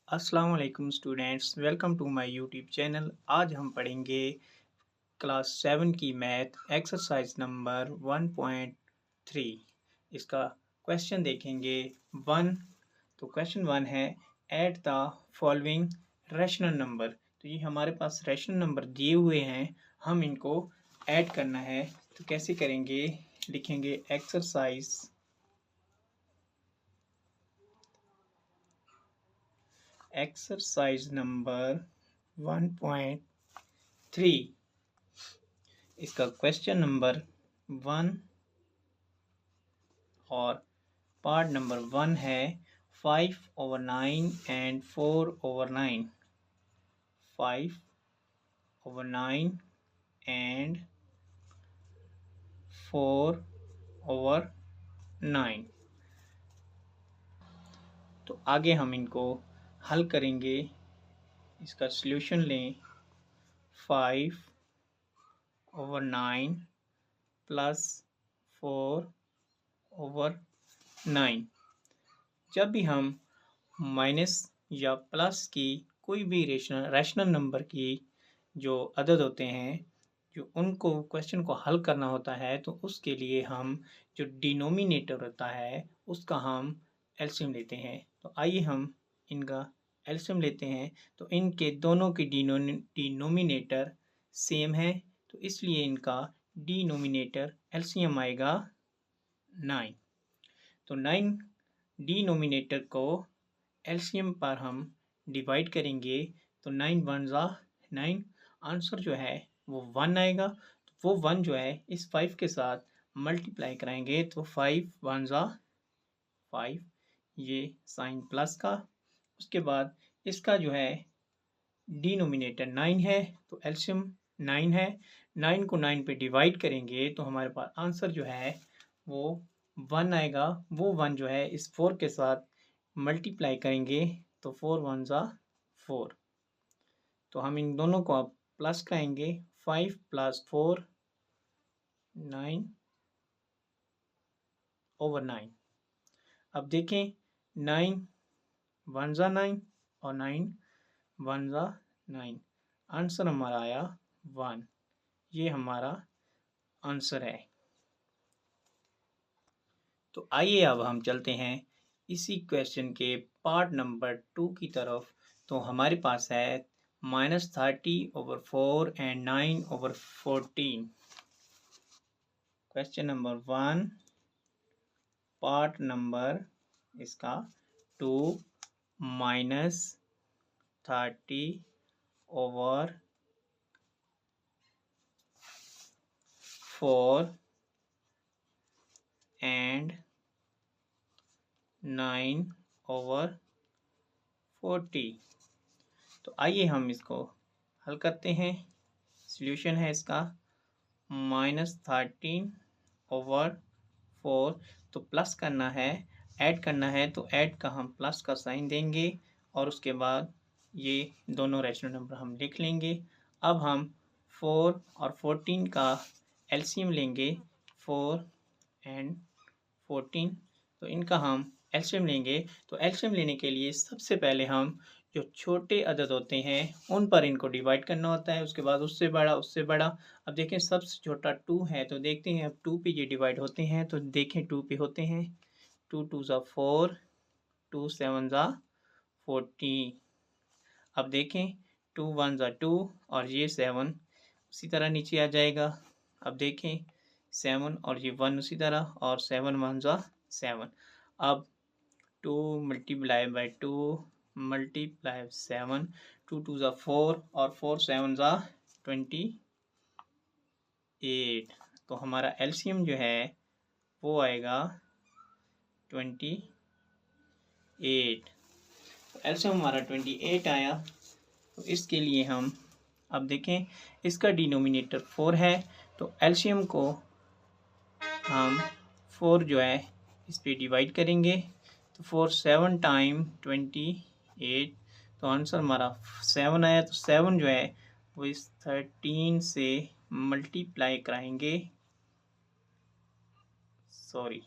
अस्सलाम वालेकुम students, welcome to my YouTube channel. आज हम पढ़ेंगे क्लास 7 की मैथ एक्सरसाइज नंबर 1.3। इसका क्वेश्चन देखेंगे 1। तो क्वेश्चन 1 है add the following rational number. तो ये हमारे पास रैशनल नंबर दिए हुए हैं, हम इनको ऐड करना है। तो कैसे करेंगे, लिखेंगे एक्सरसाइज नंबर 1.3। इसका क्वेश्चन नंबर 1 और पार्ट नंबर 1 है 5/9 एंड 4/9। 5/9 एंड 4/9। तो आगे हम इनको हल करेंगे। इसका सॉल्यूशन लें। 5/9 प्लस 4/9। जब भी हम माइनस या प्लस की कोई भी रैशनल नंबर की जो अदद होते हैं, जो उनको क्वेश्चन को हल करना होता है, तो उसके लिए हम जो डिनोमिनेटर होता है उसका हम एलसीएम लेते हैं। तो आइए हम इनका एलसीएम लेते हैं। तो इनके दोनों की डिनोमिनेटर सेम है, तो इसलिए इनका डिनोमिनेटर एलसीएम आएगा 9। तो 9 डिनोमिनेटर को एलसीएम पर हम डिवाइड करेंगे। तो 9 वन ज़ा 9, आंसर जो है वो 1 आएगा। तो वो 1 जो है इस 5 के साथ मल्टीप्लाई कराएंगे, तो 5 वन ज़ा 5, ये साइन प्लस का। उसके बाद इसका जो है डिनोमिनेटर 9 है, तो एलसीएम 9 है। 9 को 9 पे डिवाइड करेंगे तो हमारे पास आंसर जो है वो 1 आएगा। वो 1 जो है इस 4 के साथ मल्टीप्लाई करेंगे, तो 4 वन ज़ा 4। तो हम इन दोनों को अब प्लस कराएंगे। 5 प्लस 4 9/9। अब देखें, 9 वन ज़ा 9 और 9 वन ज़ा 9। आंसर हमारा आया 1। ये हमारा आंसर है। तो आइए अब हम चलते हैं इसी क्वेश्चन के पार्ट नंबर 2 की तरफ। तो हमारे पास है -30/4 and 9/14। Question number 1, part number इसका 2, -30/4 एंड 9/40। तो आइए हम इसको हल करते हैं। सॉल्यूशन है इसका -13/4। तो प्लस करना है, ऐड करना है, तो ऐड का हम प्लस का साइन देंगे और उसके बाद ये दोनों रैशनल नंबर हम लिख लेंगे। अब हम 4 और 14 का एलसीएम लेंगे। 4 एंड 14, तो इनका हम एलसीएम लेंगे। तो एलसीएम लेने के लिए सबसे पहले हम जो छोटे अदद होते हैं उन पर इनको डिवाइड करना होता है, उसके बाद उससे बड़ा, उससे बड़ा। अब देखें सबसे छोटा 2 है, तो देखते हैं अब 2 पे ये डिवाइड होते हैं। तो देखें 2 पे होते हैं। 2 2 ज़ा 4, 2 7 ज़ा 14। अब देखें 2 1 ज़ा 2 और ये 7 उसी तरह नीचे आ जाएगा। अब देखें 7 और ये 1 उसी तरह, और 7 1 ज़ा 7। अब 2 मल्टीप्लाई बाई 2 मल्टीप्लाई 7, 2 2 ज़ा 4 और 4 7 ज़ा 28। तो हमारा एलसीएम जो है वो आएगा 28। तो एलसीएम हमारा 28 आया। तो इसके लिए हम अब देखें, इसका डिनोमिनेटर 4 है, तो एलसीएम को हम 4 जो है इस पे डिवाइड करेंगे। तो 4 7 टाइम 28, तो आंसर हमारा 7 आया। तो 7 जो है वो इस 13 से मल्टीप्लाई कराएंगे। सॉरी,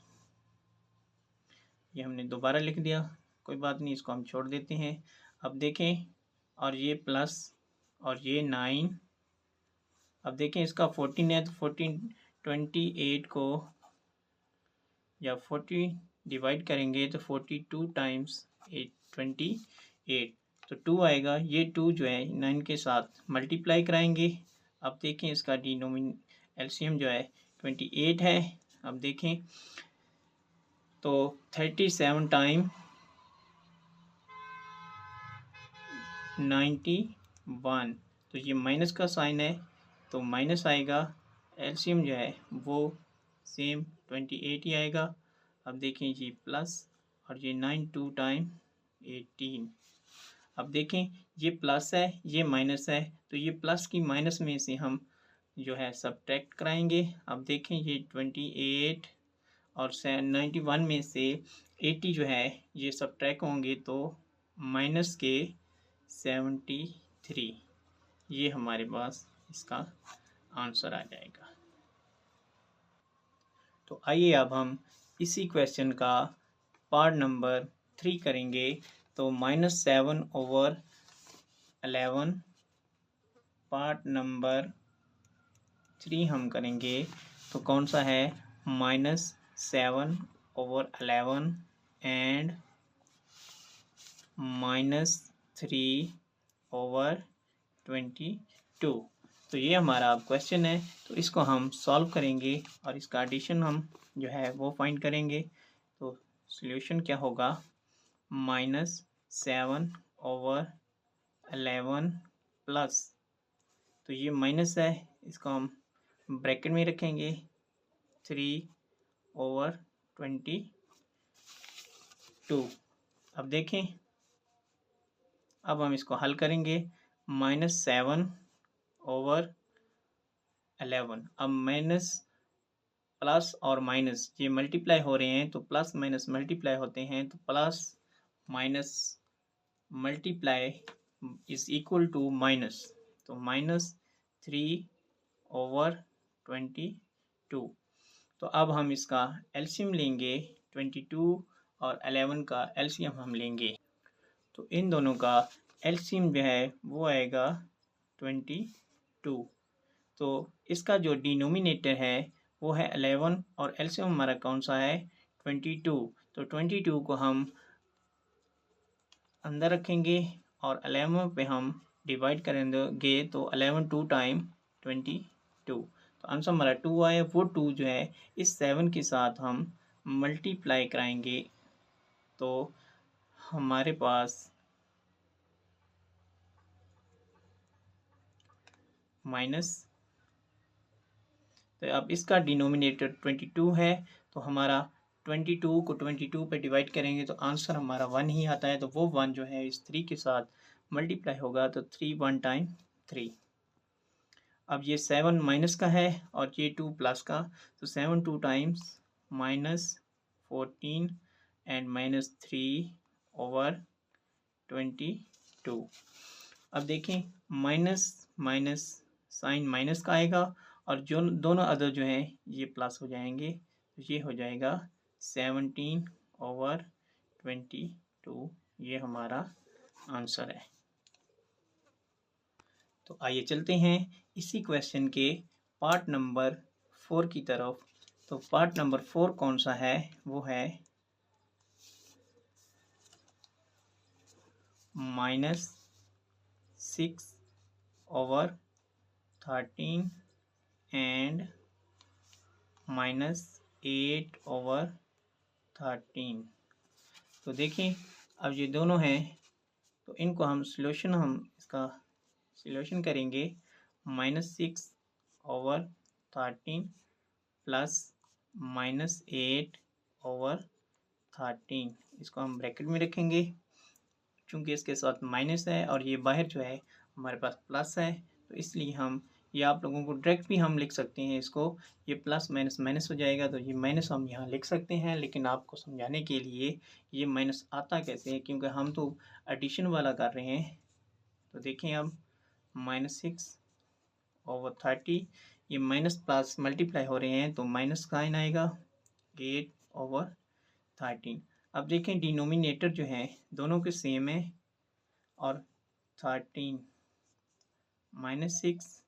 ये हमने दोबारा लिख दिया, कोई बात नहीं, इसको हम छोड़ देते हैं। अब देखें, और ये प्लस और ये 9। अब देखें इसका 14 है तो 28 को या 40 डिवाइड करेंगे तो 42 टाइम्स 28, तो 2 आएगा। ये 2 जो है 9 के साथ मल्टीप्लाई कराएंगे। अब देखें इसका एलसीएम जो है 28 है। अब देखें तो 37 टाइम 91, तो ये माइनस का साइन है तो माइनस आएगा। एलसीएम जो है वो सेम 28 ही आएगा। अब देखें ये प्लस और ये 9 2 टाइम 18। अब देखें ये प्लस है ये माइनस है, तो ये प्लस की माइनस में से हम जो है सब्ट्रैक्ट कराएंगे। अब देखें ये 28 और 91 में से 80 जो है ये सब्ट्रैक्ट होंगे तो माइनस के 73, ये हमारे पास इसका आंसर आ जाएगा। तो आइए अब हम इसी क्वेश्चन का पार्ट नंबर 3 करेंगे। तो -7/11 पार्ट नंबर 3 हम करेंगे। तो कौन सा है? -7/11 एंड -3/22। तो ये हमारा क्वेश्चन है। तो इसको हम सॉल्व करेंगे और इसका एडिशन हम जो है वो फाइंड करेंगे। तो सॉल्यूशन क्या होगा? -7/11 प्लस, तो ये माइनस है, इसको हम ब्रैकेट में रखेंगे 3/22। अब देखें, अब हम इसको हल करेंगे। -7/11, अब माइनस प्लस और माइनस ये मल्टीप्लाई हो रहे हैं तो प्लस माइनस मल्टीप्लाई होते हैं, तो plus minus multiply is equal to minus, तो -3/22। तो अब हम इसका एलसीएम लेंगे 22 और 11 का एलसीएम हम लेंगे। तो इन दोनों का एलसीएम जो है वो आएगा 22। तो इसका जो डिनोमिनेटर है वो है 11 और एलसीएम हमारा कौन सा है? 22। तो 22 को हम अंदर रखेंगे और 11 पे हम डिवाइड करेंगे तो 11 2 टाइम 22। तो आंसर हमारा 2 आया। वो 2 जो है इस 7 के साथ हम मल्टीप्लाई कराएंगे तो हमारे पास माइनस, तो अब इसका डिनोमिनेटर 22 है तो हमारा 22 को 22 पे डिवाइड करेंगे तो आंसर हमारा 1 ही आता है। तो वो 1 जो है इस 3 के साथ मल्टीप्लाई होगा तो 3 1 टाइम 3। अब ये 7 माइनस का है और ये 2 प्लस का, तो 7 2 टाइम्स -14 एंड -3/22। अब देखें माइनस माइनस साइन माइनस का आएगा और जो दोनों अदर जो हैं ये प्लस हो जाएंगे, तो ये हो जाएगा 17/22। ये हमारा आंसर है। तो आइए चलते हैं इसी क्वेश्चन के पार्ट नंबर 4 की तरफ। तो पार्ट नंबर 4 कौन सा है? वो है -6/13 एंड -8/13। तो देखें अब ये दोनों हैं तो इनको हम इसका सॉल्यूशन करेंगे। -6/13 प्लस -8/13, इसको हम ब्रैकेट में रखेंगे क्योंकि इसके साथ माइनस है और ये बाहर जो है हमारे पास प्लस है, तो इसलिए हम ये आप लोगों को डायरेक्ट भी हम लिख सकते हैं इसको। ये प्लस माइनस माइनस हो जाएगा तो ये माइनस हम यहाँ लिख सकते हैं, लेकिन आपको समझाने के लिए ये माइनस आता कैसे है क्योंकि हम तो एडिशन वाला कर रहे हैं। तो देखें अब -6/30, ये माइनस प्लस मल्टीप्लाई हो रहे हैं तो माइनस का साइन आएगा 8/13। अब देखें डिनोमिनेटर जो है दोनों के सेम है और 13 -6,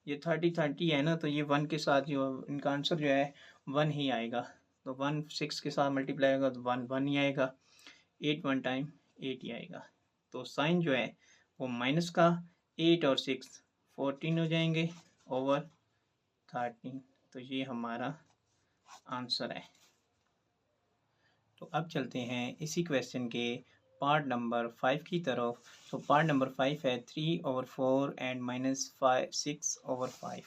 ये 30 है ना, तो ये 1 के साथ जो इनका आंसर जो है 1 ही आएगा। तो 1 6 के साथ मल्टीप्लाई होगा तो 1 1 ही आएगा। 8 1 टाइम 8 ही आएगा। तो साइन जो है वो माइनस का 8 और 6 14 हो जाएंगे ओवर 13। तो ये हमारा आंसर है। तो अब चलते हैं इसी क्वेश्चन के पार्ट नंबर 5 की तरफ। तो पार्ट नंबर 5 है 3/4 एंड -6/5।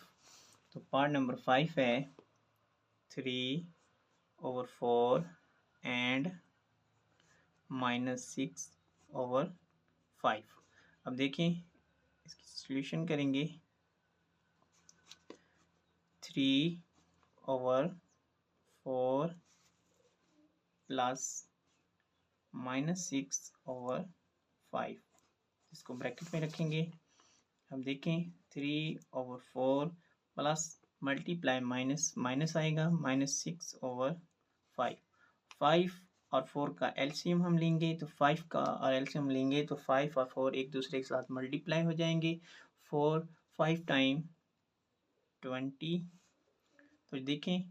तो पार्ट नंबर 5 है 3/4 एंड -6/5। अब देखें इसकी सॉल्यूशन करेंगे। 3/4 प्लस -6/5, इसको ब्रैकेट में रखेंगे। अब देखें 3/4 प्लस मल्टीप्लाई माइनस माइनस आएगा -6/5। 5 और 4 का एलसीएम हम लेंगे तो 5 का और एलसीएम लेंगे तो 5 और 4 एक दूसरे के साथ मल्टीप्लाई हो जाएंगे। 4 5 टाइम 20। तो देखें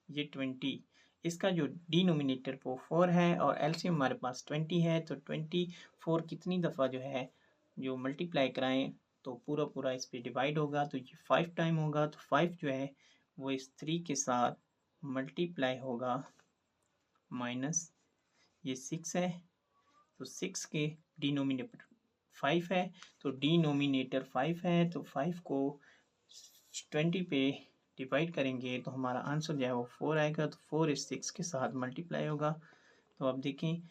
ये 20, इसका जो डिनोमिनेटर वो 4 है और एलसीएम हमारे पास 20 है। तो 24 कितनी दफ़ा जो है जो मल्टीप्लाई कराएं तो पूरा पूरा इस पर डिवाइड होगा। तो ये 5 टाइम होगा। तो 5 जो है वो इस 3 के साथ मल्टीप्लाई होगा माइनस ये 6 है। तो 6 के डिनोमिनेटर 5 है तो डिनोमिनेटर 5 है। तो 5 को 20 पे डिवाइड करेंगे तो हमारा आंसर जो है वो 4 आएगा। तो 4 इस 6 के साथ मल्टीप्लाई होगा। तो अब देखें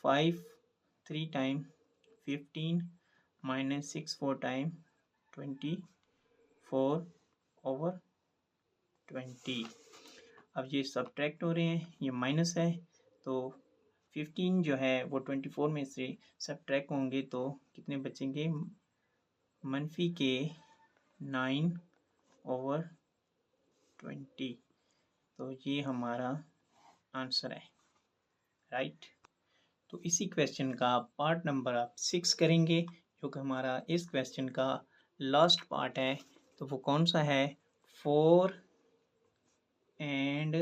5 3 टाइम 15 -6 4 टाइम 24/20। अब ये सब्ट्रैक्ट हो रहे हैं, ये माइनस है तो 15 जो है वो 24 में से सब्ट्रैक्ट होंगे तो कितने बचेंगे, मनफी के 9/20। तो ये हमारा आंसर है, राइट। तो इसी क्वेश्चन का पार्ट नंबर आप 6 करेंगे जो कि हमारा इस क्वेश्चन का लास्ट पार्ट है। तो वो कौन सा है, 4 एंड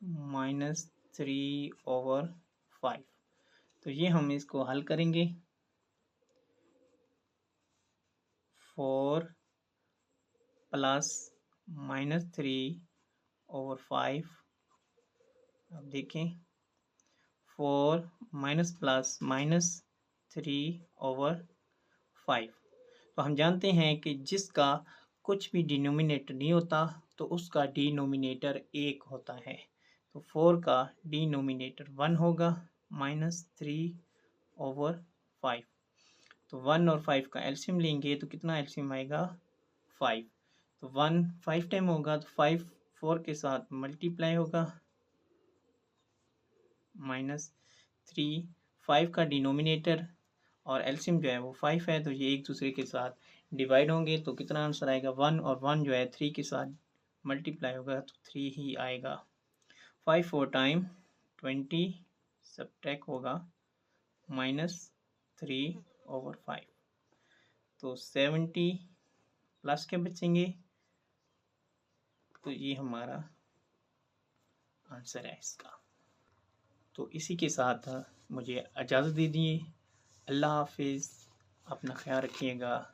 -3/5। तो ये हम इसको हल करेंगे। 4 प्लस -3/5। अब देखें 4 माइनस प्लस -3/5। तो हम जानते हैं कि जिसका कुछ भी डिनोमिनेटर नहीं होता तो उसका डिनोमिनेटर 1 होता है। तो 4 का डिनोमिनेटर 1 होगा -3/5। तो 1 और 5 का एलसीएम लेंगे तो कितना एलसीएम आएगा, 5। तो 1 5 टाइम होगा तो 5 4 के साथ मल्टीप्लाई होगा -3। 5 का डिनोमिनेटर और एलसीएम जो है वो 5 है तो ये एक दूसरे के साथ डिवाइड होंगे तो कितना आंसर आएगा, 1 और 1 जो है 3 के साथ मल्टीप्लाई होगा तो 3 ही आएगा। 5 4 टाइम 20 सब्ट्रैक्ट होगा -3/5। तो 70 प्लस के बचेंगे। तो ये हमारा आंसर है इसका। तो इसी के साथ मुझे इजाज़त दीजिए। अल्लाह हाफिज़, अपना ख्याल रखिएगा।